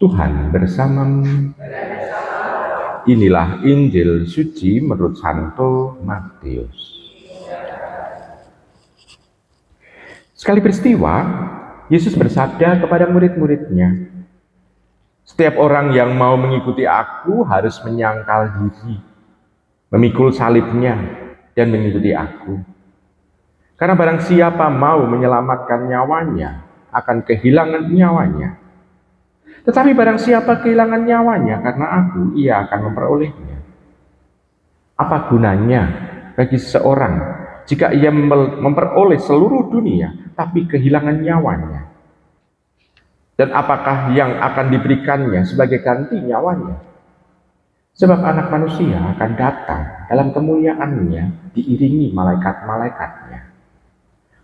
Tuhan bersamamu. Inilah Injil suci menurut Santo Matius. Sekali peristiwa, Yesus bersabda kepada murid-muridnya, "Setiap orang yang mau mengikuti aku harus menyangkal diri, memikul salibnya, dan mengikuti aku. Karena barang siapa mau menyelamatkan nyawanya, akan kehilangan nyawanya. Tetapi barang siapa kehilangan nyawanya karena aku, ia akan memperolehnya. Apa gunanya bagi seseorang jika ia memperoleh seluruh dunia, tapi kehilangan nyawanya? Dan apakah yang akan diberikannya sebagai ganti nyawanya? Sebab anak manusia akan datang dalam kemuliaannya diiringi malaikat-malaikatnya.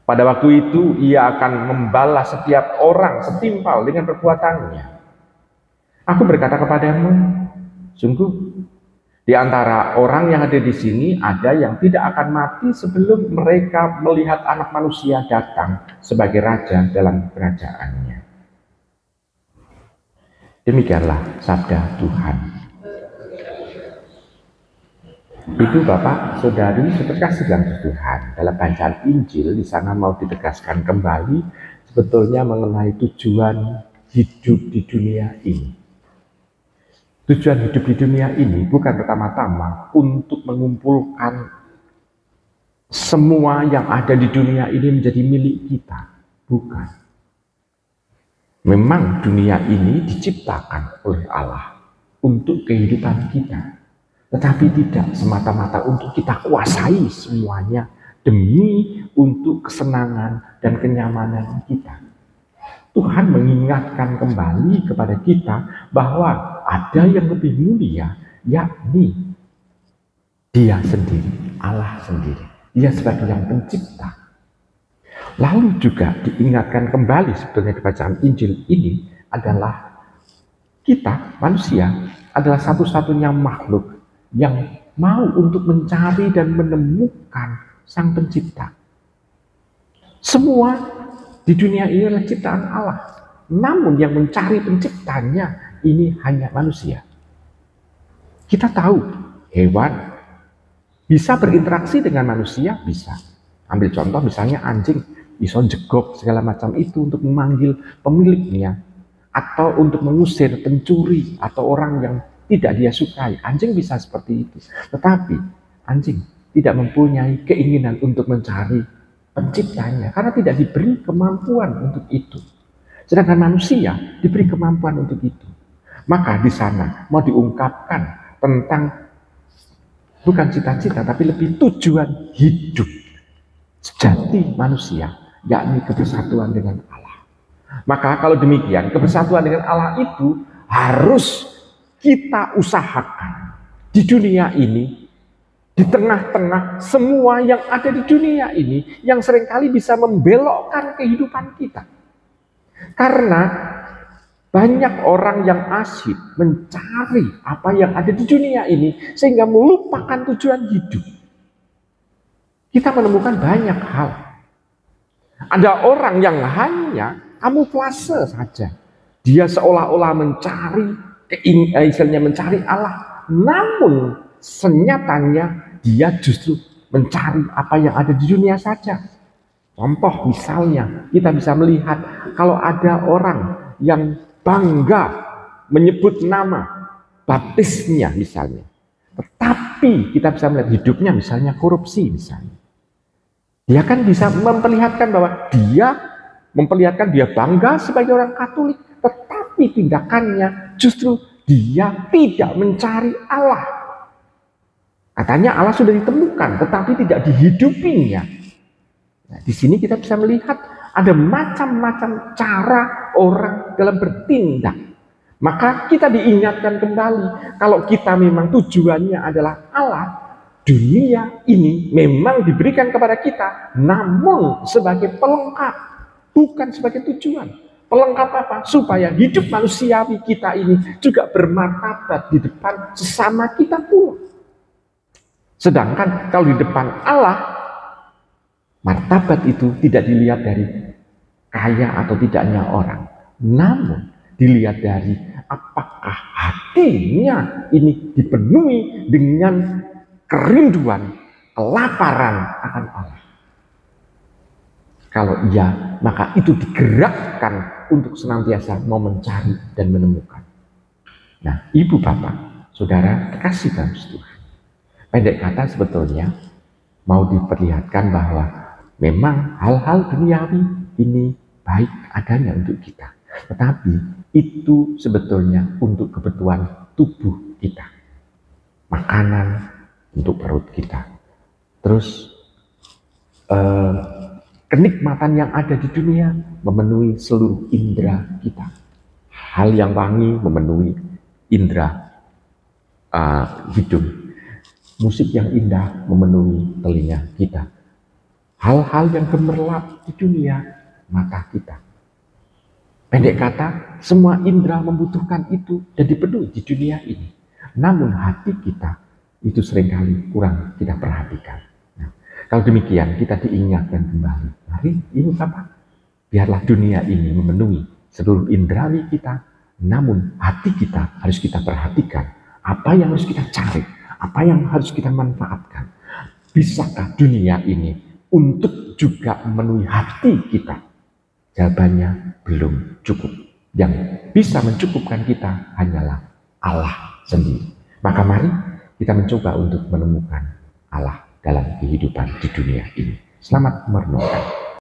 Pada waktu itu ia akan membalas setiap orang setimpal dengan perbuatannya. Aku berkata kepadamu, sungguh di antara orang yang ada di sini ada yang tidak akan mati sebelum mereka melihat Anak Manusia datang sebagai Raja dalam kerajaannya." Demikianlah sabda Tuhan. Ibu, Bapak, Saudari, terkasih dalam Tuhan, dalam bacaan Injil di sana mau ditegaskan kembali sebetulnya mengenai tujuan hidup di dunia ini. Tujuan hidup di dunia ini bukan pertama-tama untuk mengumpulkan semua yang ada di dunia ini menjadi milik kita. Bukan. Memang dunia ini diciptakan oleh Allah untuk kehidupan kita. Tetapi tidak semata-mata untuk kita kuasai semuanya demi untuk kesenangan dan kenyamanan kita. Tuhan mengingatkan kembali kepada kita bahwa ada yang lebih mulia, yakni Dia sendiri, Allah sendiri. Dia sebagai yang pencipta. Lalu juga diingatkan kembali sebetulnya di bacaan Injil ini adalah kita, manusia, adalah satu-satunya makhluk yang mau untuk mencari dan menemukan Sang Pencipta. Semua di dunia ini adalah ciptaan Allah. Namun yang mencari penciptanya ini hanya manusia. Kita tahu hewan bisa berinteraksi dengan manusia, bisa. Ambil contoh misalnya anjing, bisa jegok segala macam itu untuk memanggil pemiliknya. Atau untuk mengusir pencuri atau orang yang tidak dia sukai. Anjing bisa seperti itu. Tetapi anjing tidak mempunyai keinginan untuk mencari penciptanya, karena tidak diberi kemampuan untuk itu. Sedangkan manusia diberi kemampuan untuk itu. Maka di sana mau diungkapkan tentang bukan cita-cita, tapi lebih tujuan hidup sejati manusia, yakni kebersatuan dengan Allah. Maka kalau demikian, kebersatuan dengan Allah itu harus kita usahakan di dunia ini. Di tengah-tengah semua yang ada di dunia ini yang seringkali bisa membelokkan kehidupan kita. Karena banyak orang yang asyik mencari apa yang ada di dunia ini sehingga melupakan tujuan hidup. Kita menemukan banyak hal. Ada orang yang hanya kamuflase saja. Dia seolah-olah mencari mencari Allah, namun senyatanya dia justru mencari apa yang ada di dunia saja. Contoh misalnya, kita bisa melihat kalau ada orang yang bangga menyebut nama baptisnya misalnya. Tetapi kita bisa melihat hidupnya misalnya korupsi misalnya. Dia kan bisa memperlihatkan bahwa dia bangga sebagai orang Katolik. Tetapi tindakannya justru dia tidak mencari Allah. Katanya Allah sudah ditemukan, tetapi tidak dihidupinya. Nah, di sini kita bisa melihat ada macam-macam cara orang dalam bertindak. Maka kita diingatkan kembali, kalau kita memang tujuannya adalah Allah, dunia ini memang diberikan kepada kita, namun sebagai pelengkap, bukan sebagai tujuan. Pelengkap apa? Supaya hidup manusiawi kita ini juga bermartabat di depan sesama kita pula. Sedangkan kalau di depan Allah, martabat itu tidak dilihat dari kaya atau tidaknya orang. Namun dilihat dari apakah hatinya ini dipenuhi dengan kerinduan, kelaparan akan Allah. Kalau iya, maka itu digerakkan untuk senantiasa mau mencari dan menemukan. Nah, ibu bapak, saudara kekasih dalam Tuhan. Pendek kata sebetulnya mau diperlihatkan bahwa memang hal-hal duniawi ini baik adanya untuk kita. Tetapi itu sebetulnya untuk kebutuhan tubuh kita. Makanan untuk perut kita. Terus kenikmatan yang ada di dunia memenuhi seluruh indera kita. Hal yang wangi memenuhi indera hidung. Musik yang indah memenuhi telinga kita. Hal-hal yang gemerlap di dunia, mata kita. Pendek kata, semua indera membutuhkan itu dan dipenuhi di dunia ini. Namun hati kita itu seringkali kurang kita perhatikan. Nah, kalau demikian kita diingatkan kembali. Mari ibu bapak, biarlah dunia ini memenuhi seluruh indrawi kita. Namun hati kita harus kita perhatikan. Apa yang harus kita cari? Apa yang harus kita manfaatkan? Bisakah dunia ini untuk juga memenuhi hati kita? Jawabannya belum cukup. Yang bisa mencukupkan kita hanyalah Allah sendiri. Maka mari kita mencoba untuk menemukan Allah dalam kehidupan di dunia ini. Selamat merenungkan.